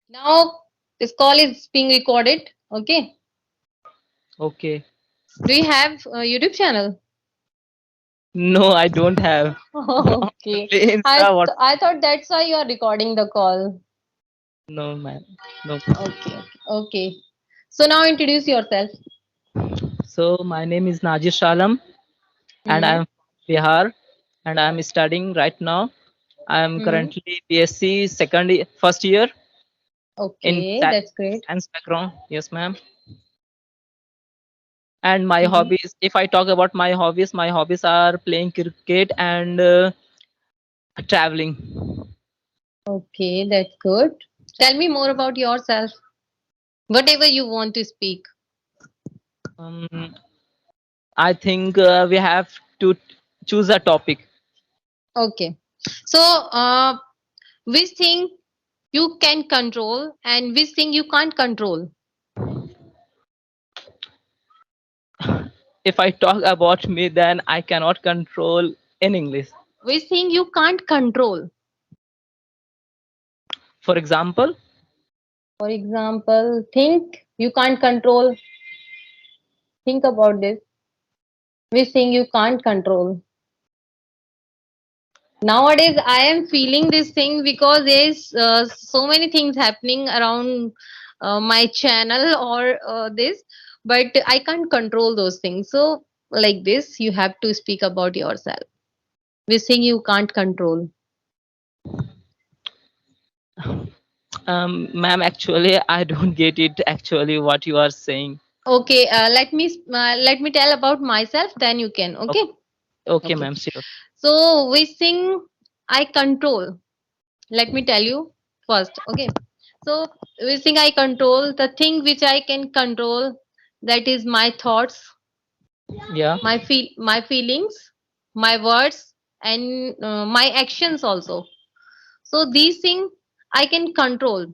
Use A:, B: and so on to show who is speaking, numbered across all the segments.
A: Now this call is being recorded. Okay.
B: Okay.
A: Do you have a YouTube channel?
B: No, I don't have.
A: Okay.
B: Only Insta, what?
A: I thought that's why you are recording the call.
B: No, man. No.
A: Okay. Okay. So now introduce yourself.
B: So my name is Nazish Alam, and
A: Hmm.
B: I'm from Bihar, and I'm studying right now. I'm
A: Hmm.
B: currently BSc first year in
A: Okay, that's great.
B: science background. Yes, ma'am. And my
A: Hmm.
B: hobbies, if I talk about my hobbies are playing cricket and traveling.
A: Okay, that's good. Tell me more about yourself. Whatever you want to speak.
B: Um, I think we have to choose a topic.
A: Okay. So, which thing you can control and which thing you can't control?
B: If I talk about me, then I cannot control in English.
A: Which thing you can't control?
B: For example,
A: For example, think you can't control. Think about this. Which thing you can't control? Nowadays, I am feeling this thing because there's so many things happening around my channel or this, but I can't control those things. So, like this, you have to speak about yourself. Which thing you can't control?
B: ma'am, actually, I don't get it. Actually, what you are saying.
A: Okay, let me tell about myself. Then you can. Okay.
B: Okay, okay,
A: Okay.
B: ma'am. Sure.
A: So, which thing I control? Let me tell you first. Okay. So, which thing I control? The thing which I can control, that is my thoughts,
B: Yeah.
A: my feelings, my words, and my actions also. So these things I can control.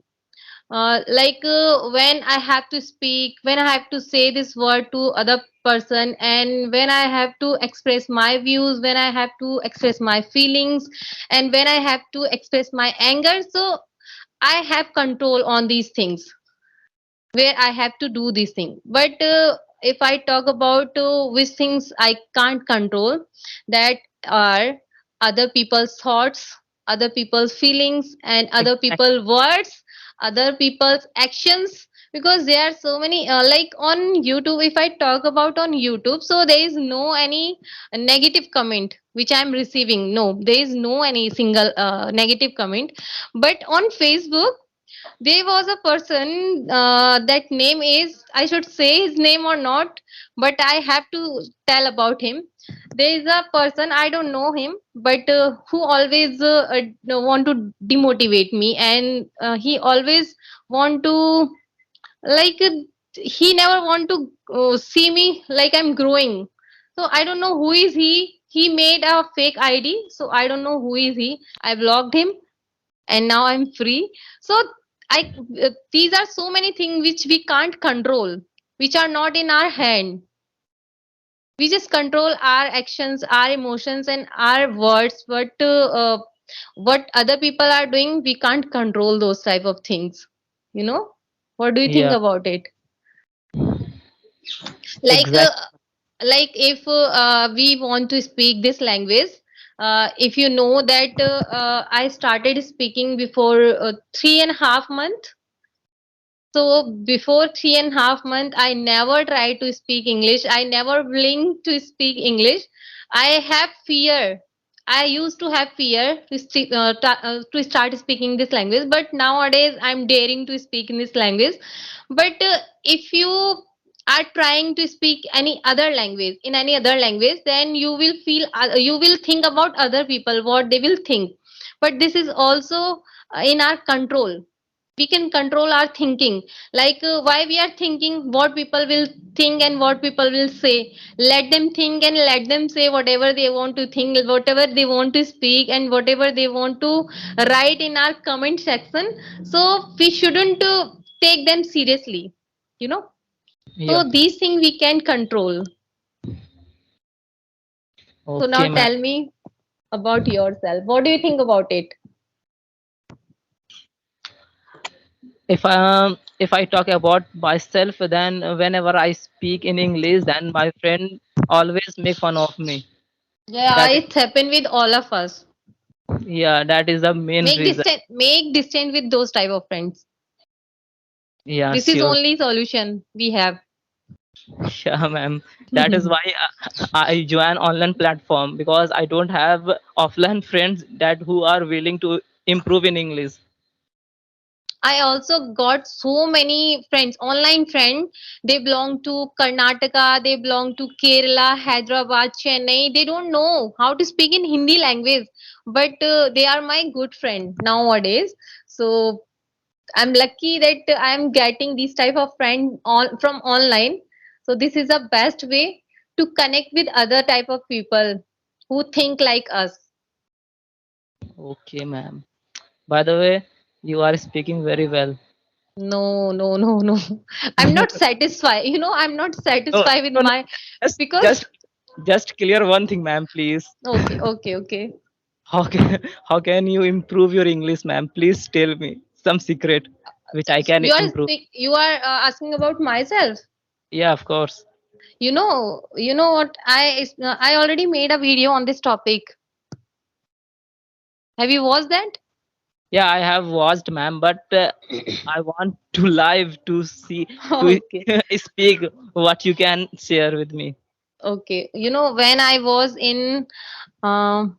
A: When I have to speak, when I have to say this word to other person, and when I have to express my views, when I have to express my feelings, and when I have to express my anger. So I have control on these things where I have to do these things. But if I talk about which things I can't control, that are other people's thoughts, other people's feelings, and other
B: Exactly.
A: people's words, other people's actions. Because there are so many, like on YouTube, if I talk about on YouTube, so there is no any negative comment which I am receiving. No, there is no any single negative comment. But on Facebook, there was a person, that name is, I should say his name or not, but I have to tell about him. There is a person, I don't know him, but who always want to demotivate me, and he always want to, like he never want to see me like I'm growing. So I don't know who is he made a fake ID, so I don't know who is he. I blocked him, and now I'm free. So I these are so many things which we can't control, which are not in our hand. We just control our actions, our emotions, and our words, but what other people are doing, we can't control those type of things. What do you think
B: Yeah.
A: about it? like uh,
B: Exactly.
A: like if we want to speak this language, if you know that I started speaking before 3.5 months. So before 3.5 months, I never tried to speak English. I never blinked to speak English. I have fear. I used to have fear to start speaking this language, but nowadays I'm daring to speak in this language. But if you are trying to speak any other language in any other language, then you will think about other people, what they will think. But this is also in our control. We can control our thinking, why we are thinking what people will think and what people will say. Let them think and let them say whatever they want to think, whatever they want to speak, and whatever they want to write in our comment section. So we shouldn't take them seriously, you know
B: Yeah.
A: so these things we can control. So now
B: Okay, ma'am.
A: tell me about yourself. What do you think about it?
B: If I talk about myself, then whenever I speak in English, then my friend always make fun of me.
A: Yeah,
B: That is,
A: it's happened with all of us.
B: yeah, that is the main reason.
A: Make distance with those type of friends.
B: Yeah,
A: This is
B: sure.
A: only solution we have.
B: Yeah, ma'am. That is why I join online platform, because I don't have offline friends that who are willing to improve in English.
A: I also got so many friends, online friends. They belong to Karnataka, they belong to Kerala, Hyderabad, Chennai. They don't know how to speak in Hindi language, but they are my good friend nowadays. So I'm lucky that I'm getting these type of friend on from online. So this is the best way to connect with other type of people who think like us.
B: Okay, ma'am. By the way, you are speaking very well.
A: No, no, no, no. I'm not satisfied. I'm not
B: No,
A: satisfied with
B: no, no.
A: my
B: Just,
A: because
B: just, just clear one thing, ma'am, please.
A: okay, okay, okay.
B: How can you improve your English, ma'am? Please tell me some secret which I can improve.
A: You are asking about myself.
B: Yeah, of course.
A: You know what? I already made a video on this topic. Have you watched that?
B: Yeah, I have watched, ma'am, but I want to live to see to
A: Okay.
B: speak what you can share with me.
A: Okay. When I was in um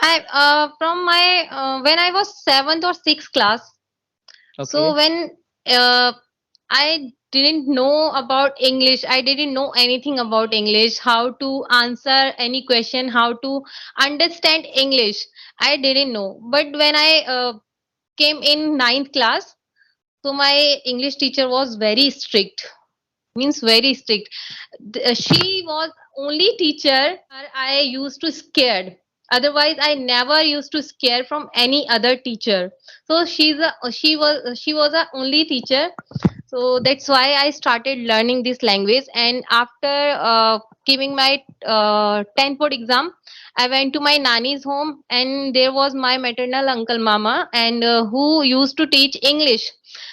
A: I from my when I was seventh or sixth class. So
B: Okay.
A: when uh, I didn't know about English, I didn't know anything about English, how to answer any question, how to understand English. I didn't know. But when I came in ninth class, so my English teacher was very strict, means very strict. She was only teacher I used to scared. Otherwise, I never used to scare from any other teacher. So she was a only teacher. So that's why I started learning this language. And after giving my 10th board exam, I went to my nanny's home, and there was my maternal uncle mama, and who used to teach English.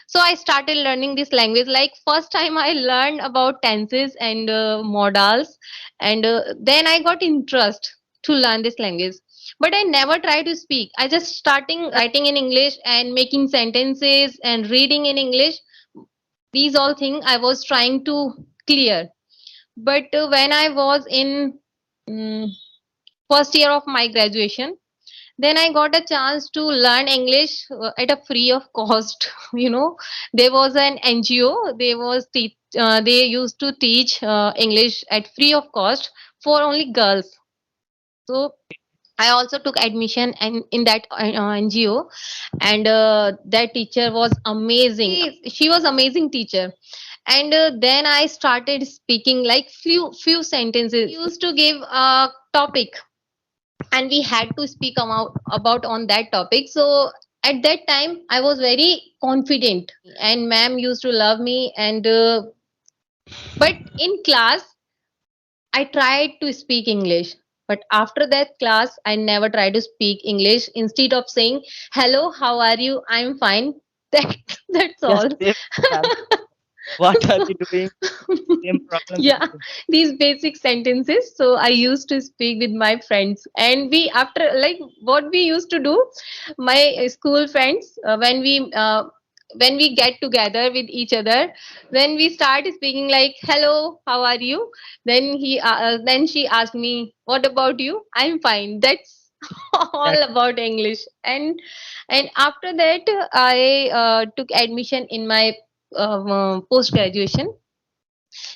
A: So I started learning this language. Like first time I learned about tenses and modals, and then I got interest to learn this language. But I never tried to speak. I just starting writing in English and making sentences and reading in English. These all things I was trying to clear. But when I was in mm first year of my graduation, then I got a chance to learn English at a free of cost. There was an NGO. They used to teach English at free of cost for only girls. So I also took admission and in that NGO, and that teacher was amazing. She was amazing teacher. And then I started speaking like few sentences. Used to give a topic, and we had to speak about on that topic. So at that time I was very confident, and ma'am used to love me. And but in class I tried to speak English, but after that class I never tried to speak English. Instead of saying hello, how are you, I'm fine. that that's
B: Yes,
A: all.
B: same, ma'am. What are you doing? Same problem with
A: Yeah,
B: me.
A: these basic sentences. So I used to speak with my friends, and we after like what we used to do, my school friends, when we get together with each other, then we start speaking like hello, how are you. Then she asked me, what about you, I'm fine. That's
B: That
A: all about English. And after that I took admission in my post graduation.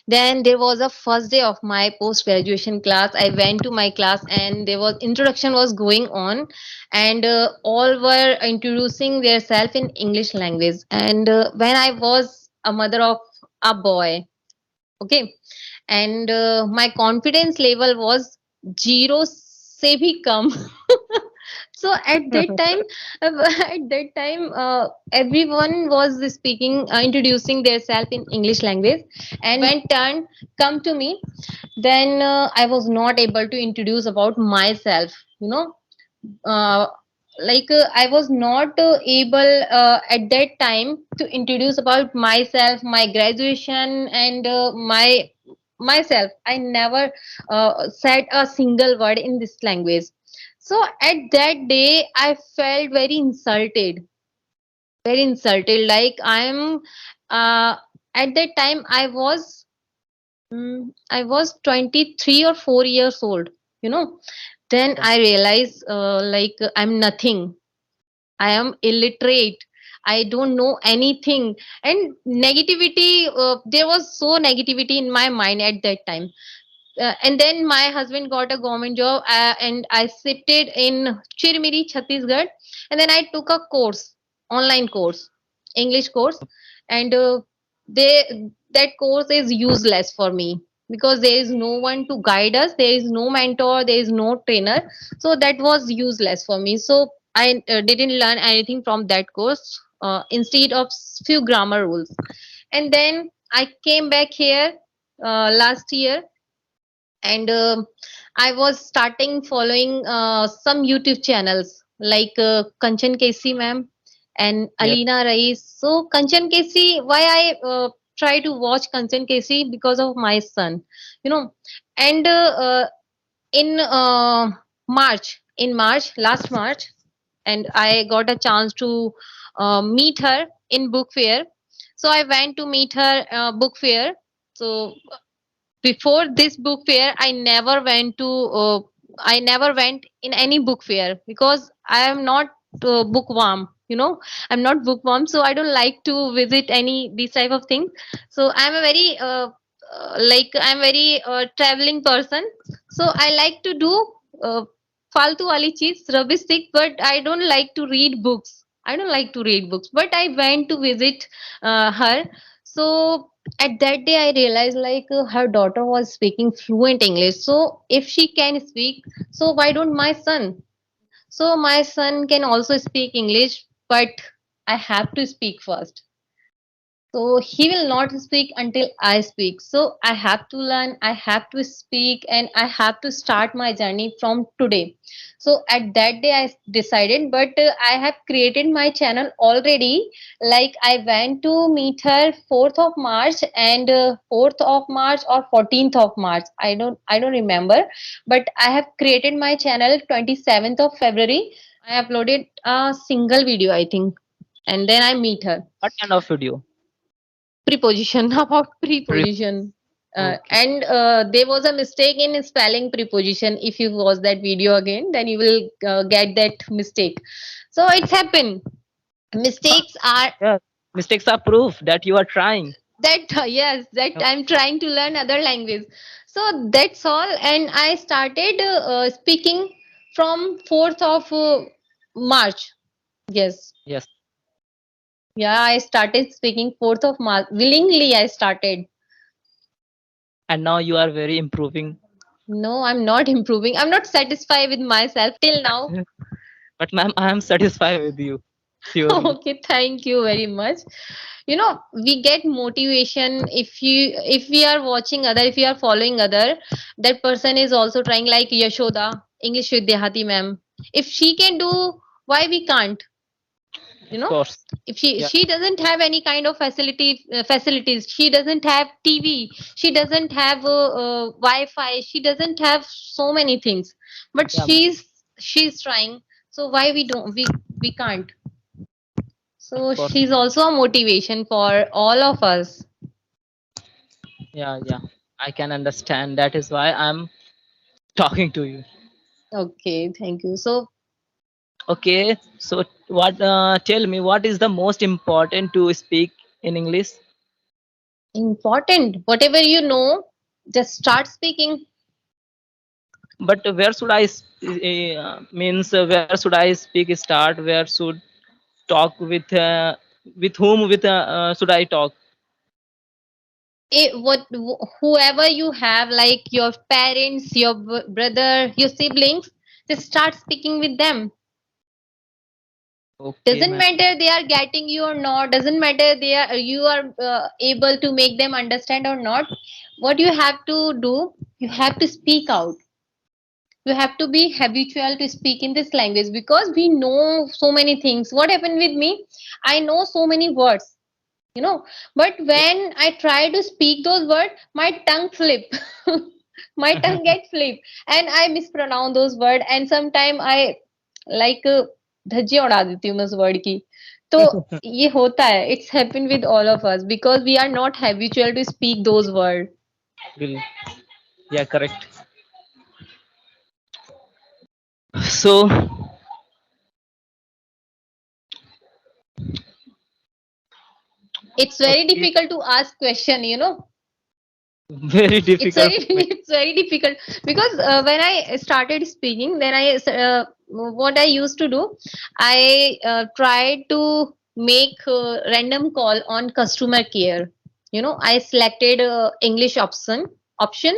A: Then there was a first day of my post graduation class. I went to my class, and there was introduction was going on, and all were introducing themselves in English language. And when I was a mother of a boy, okay, and my confidence level was zero से भी कम. So at that time, everyone was speaking, introducing themselves in English language. And when turn come to me, then I was not able to introduce about myself. Uh, I was not able at that time to introduce about myself, my graduation, and my myself. I never said a single word in this language. So at that day I felt very insulted. Like I'm at that time I was 23 or 4 years old, you know. Then
B: Yeah.
A: I realized I'm nothing. I am illiterate. I don't know anything. And negativity, there was so negativity in my mind at that time. And then my husband got a government job, and I sitted in Chirmiri, Chhattisgarh. And then I took a course, online course, English course. And that course is useless for me because there is no one to guide us. There is no mentor. There is no trainer. So that was useless for me. So I didn't learn anything from that course instead of few grammar rules. And then I came back here last year, and I was starting following some YouTube channels like Kanchan Kesi ma'am and
B: Yes.
A: Alina Rais. So Kanchan Kesi, why I try to watch Kanchan Kesi? Because of my son, you know. And in last March, and I got a chance to meet her in book fair. So I went to meet her book fair. So before this book fair I never went in any book fair because I am not bookworm, you know. I'm not bookworm, so I don't like to visit any these type of things. So I'm a very I'm very traveling person. So I like to do uh, faltu wali cheez, rubbish thing, but I don't like to read books. I don't like to read books, but I went to visit her. So at that day I realized her daughter was speaking fluent English. So if she can speak, so why don't my son? So my son can also speak English, but I have to speak first. So he will not speak until I speak. So I have to learn, I have to speak, and I have to start my journey from today. So at that day, I decided, but I have created my channel already. Like I went to meet her 4th of March and 4th of March or 14th of March. I don't remember, but I have created my channel 27th of February. I uploaded a single video, I think, and then I meet her.
B: What kind of video?
A: Preposition about
B: Pre-
A: preposition.
B: okay.
A: And there was a mistake in spelling preposition. If you watch that video again, then you will get that mistake. So it's happened. Mistakes are
B: Yeah. Mistakes are proof that you are trying.
A: that yes, that
B: Yeah.
A: I'm trying to learn other language. So that's all, and I started speaking from 4th of March. Yes.
B: Yes.
A: Yeah, I started speaking 4th of March. Willingly I started.
B: And now you are very improving.
A: No, I'm not improving. I'm not satisfied with myself till now.
B: But ma'am, I am satisfied with you. Surely.
A: Okay, thank you very much. You know, we get motivation if we are watching other, if we are following other, that person is also trying, like Yashoda, English Vidyahati ma'am. If she can do, why we can't? You
B: Of
A: know,
B: course.
A: if she
B: Yeah.
A: she doesn't have any kind of facilities, she doesn't have TV, she doesn't have Wi-Fi, she doesn't have so many things, but
B: Yeah, ma'am.
A: she's trying. So why we can't?
B: Of
A: So
B: course.
A: she's also a motivation for all of us.
B: Yeah, yeah. I can understand. That is why I'm talking to you.
A: Okay, thank you. So
B: Okay. So what tell me what is the most important to speak in English?
A: important, whatever you know, just start speaking.
B: But where should means where should I speak start? Where should talk with whom with should I talk?
A: Whoever you have, like your parents, your brother, your siblings, just start speaking with them.
B: Okay,
A: Doesn't
B: ma'am.
A: matter they are getting you or not, doesn't matter they are you are able to make them understand or not. What you have to do, you have to speak out. You have to be habitual to speak in this language because we know so many things. What happened with me? I know so many words, you know, but when I try to speak those words, my tongue flip. My tongue get flip and I mispronounce those words and sometime I like धज्जियां उड़ा देती हूँ मैं उस word की. तो ये होता है. It's happened with all of us because we are not habitual to speak those words.
B: Will- yeah, correct. So
A: It's very
B: okay,
A: difficult to ask question, you know.
B: very
A: It's very
B: difficult for me.
A: it's very difficult because when I started speaking, then what I used to do, I tried to make random call on customer care. You know, I selected option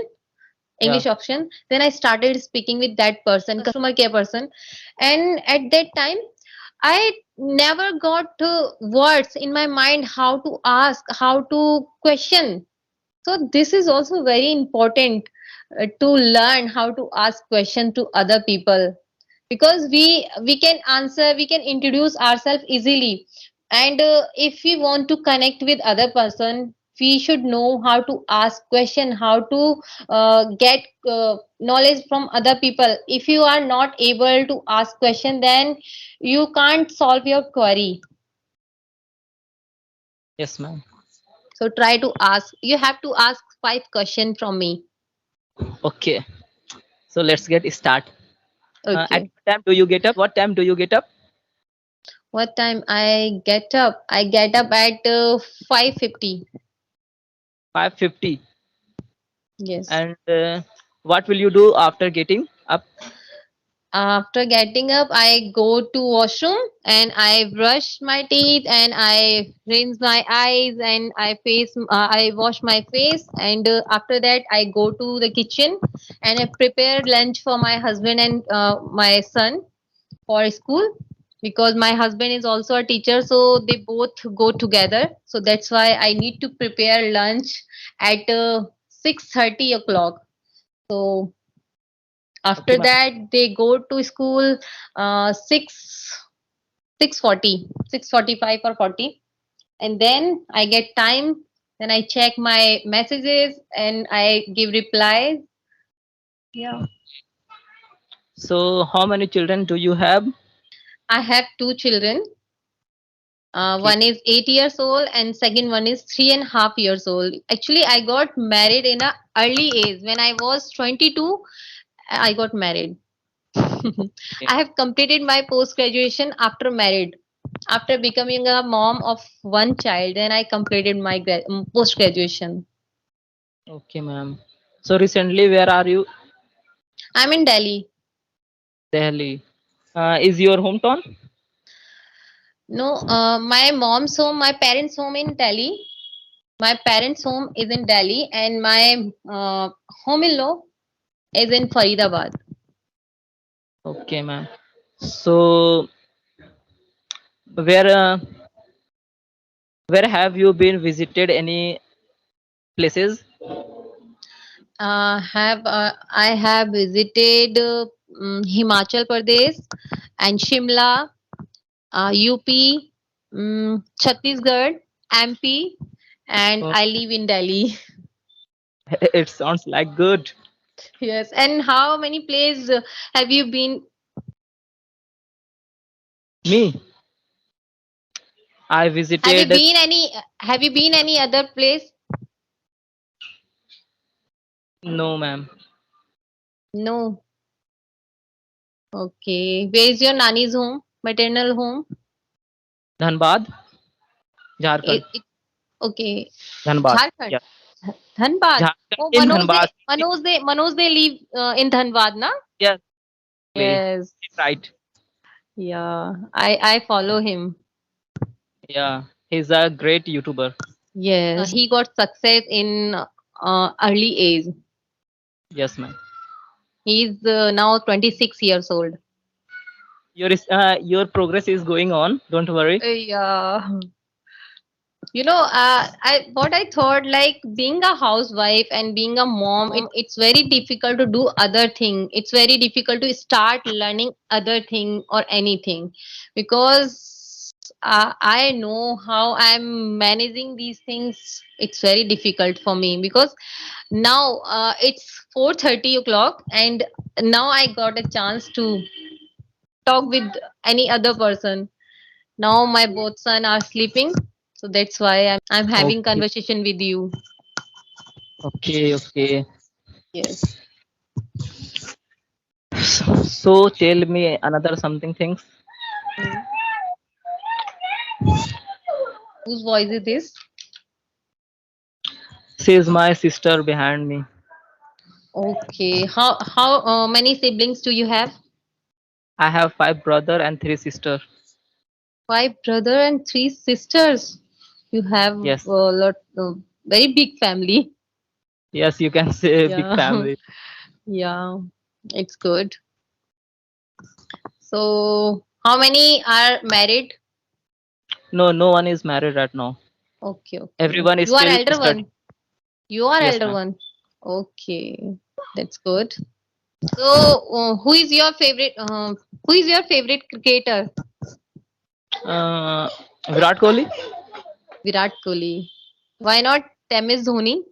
B: Yeah.
A: English option. Then I started speaking with that person, customer care person, and at that time I never got words in my mind how to ask, how to question. So this is also very important to learn how to ask question to other people because we can answer, we can introduce ourselves easily, and if we want to connect with other person, we should know how to ask question, how to get knowledge from other people. If you are not able to ask question, then you can't solve your query.
B: Yes, ma'am.
A: So try to ask. You have to ask 5 questions from me.
B: Okay. So let's get start. At
A: Okay.
B: what time do you get up? What time do you get up?
A: What time I get up? I get up at 5:50.
B: 5:50.
A: Yes.
B: And what will you do after getting up?
A: After getting up, I go to washroom and I brush my teeth and I rinse my eyes and I wash my face, and after that I go to the kitchen and I prepare lunch for my husband and my son for school because my husband is also a teacher, so they both go together. So that's why I need to prepare lunch at 6:30 o'clock. So
B: Okay,
A: after
B: ma'am.
A: that they go to school 6:40, 6:45 or 40, and then I get time. Then I check my messages and I give replies. Yeah.
B: So how many children do you have?
A: I have 2 children.
B: Okay.
A: One is 8 years old and second one is 3.5 years old. Actually, I got married in a early age. When I was 22, I got married. I have completed my post graduation after married. After becoming a mom of one child, then I completed my post graduation.
B: Okay, ma'am. So recently, where are you?
A: I'm in Delhi.
B: Delhi. Is your hometown?
A: No, my mom's home, my parents' home in Delhi. My parents' home is in Delhi, and my home-in-law is in Faridabad.
B: Okay, ma'am. So where have you been visited any places?
A: Have I have visited Himachal Pradesh and Shimla, UP, Chhattisgarh, MP, and
B: Oh,
A: I live in Delhi.
B: it sounds like good.
A: Yes. And how many places have you been?
B: Me, I
A: Have you
B: visited.
A: been any? Have you been any other place?
B: No, ma'am.
A: No. Okay. Where is your nanny's home? Maternal home?
B: Dhanbad, Jharkhand.
A: It okay.
B: Dhanbad.
A: Jharkhand.
B: Yeah,
A: Dhanbad.
B: Jharkhand
A: Oh,
B: in Dhanbad.
A: Manoj they live in Dhanbad, na?
B: Yes, exactly.
A: Yes.
B: Right.
A: Yeah. I follow him.
B: Yeah, he's a great YouTuber.
A: Yes. He got success in early age.
B: Yes, ma'am.
A: He's now 26 years old.
B: Your progress is going on. Don't worry.
A: Yeah. I what I thought, like being a housewife and being a mom, it's very difficult to do other thing. It's very difficult to start learning other thing or anything, because I know how I'm managing these things. It's very difficult for me because now it's 4:30 o'clock, and now I got a chance to talk with any other person. Now my both son are sleeping, so that's why I'm having
B: Okay,
A: conversation with you.
B: okay, okay.
A: Yes.
B: So tell me another something things.
A: Hmm. Whose voice is this?
B: She is my sister behind me.
A: Okay. How many siblings do you have?
B: I have five brother and three sister.
A: Five brother and three sisters. You have
B: Yes,
A: a lot, very big family.
B: yes, you can say big
A: Yeah.
B: family.
A: Yeah. It's good. So how many are married?
B: No, no one is married right now.
A: Okay. Okay.
B: Everyone is
A: You are
B: still
A: elder
B: studying.
A: one. You are
B: Yes,
A: elder
B: ma'am.
A: one. Okay. That's good. So, who is your favorite cricketer?
B: Uh, Virat Kohli,
A: Virat Kohli. Why not MS Dhoni?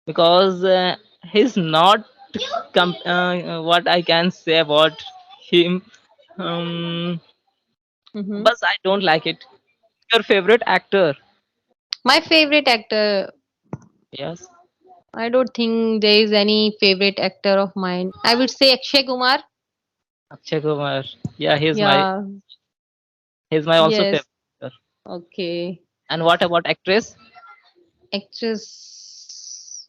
B: because he's not what I can say about him. Um,
A: Hmm.
B: but I don't like it. Your favorite actor?
A: My favorite actor.
B: Yes,
A: I don't think there is any favorite actor of mine. I would say Akshay Kumar.
B: Akshay Kumar. Yeah,
A: Yeah.
B: he's my also
A: Yes.
B: favorite actor.
A: Okay.
B: And what about actress?
A: Actress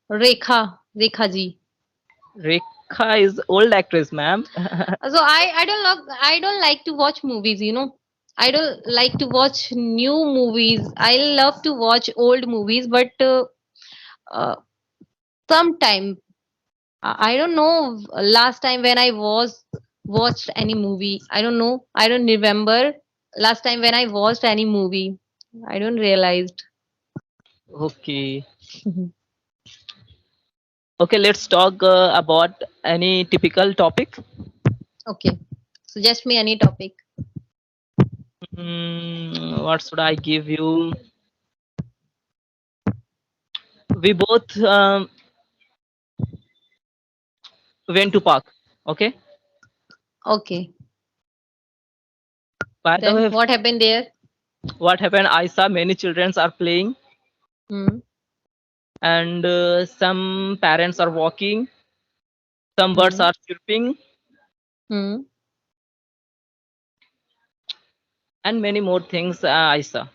A: Rekha ji.
B: Rekha is old actress, ma'am.
A: So I don't like to watch movies, I don't like to watch new movies. I love to watch old movies, but uh, sometime I don't know last time when I was watched any movie. I don't know. I don't remember last time when I watched any movie. I don't realized.
B: Okay. Okay, let's talk about any typical topic.
A: Okay. Suggest me any topic.
B: What should I give you? We both went to park. Okay.
A: Okay.
B: By the
A: Then
B: way,
A: what happened there?
B: what happened? I saw many children are playing,
A: Hmm.
B: and some parents are walking. Some birds
A: Hmm.
B: are chirping,
A: Hmm.
B: and many more things I saw.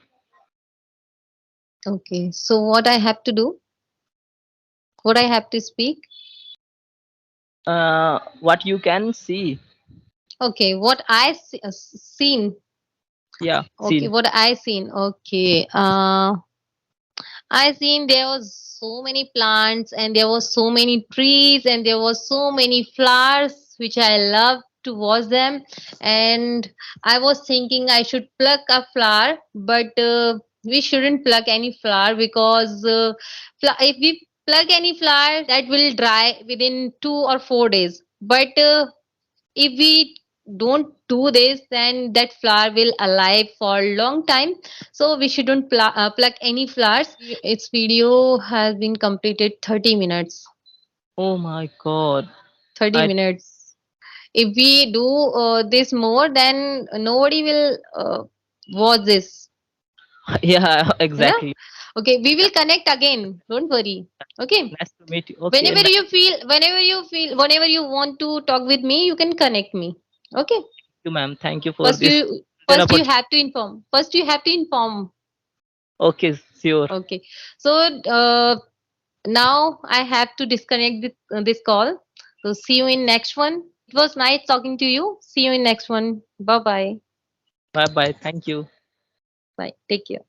A: Okay. So what I have to do? What I have to speak?
B: What you can see,
A: Okay. Seen.
B: yeah,
A: Okay.
B: seen.
A: What I seen. Okay. I seen there was so many plants and there was so many trees and there was so many flowers which I love to watch them. And I was thinking I should pluck a flower, but we shouldn't pluck any flower because if we pluck any flower, that will dry within 2 or 4 days. But if we don't do this, then that flower will alive for a long time, so we shouldn't pluck any flowers. Its video has been completed 30 minutes.
B: Oh my God!
A: 30
B: I
A: minutes. If we do this more, then nobody will watch this,
B: yeah,
A: you know.
B: exactly.
A: Okay, we
B: Yeah,
A: will connect again, don't worry. Okay,
B: nice to meet you. Okay,
A: whenever you want to talk with me, you can connect me. Okay.
B: you, ma'am. Thank you for
A: First
B: this
A: you
B: golden
A: first you
B: opportunity.
A: have to inform. First you have to inform.
B: Okay, sure.
A: Okay. So now I have to disconnect this call. So see you in next one. It was nice talking to you. See you in next one. Bye bye.
B: Bye bye. Thank you.
A: Bye. Take care.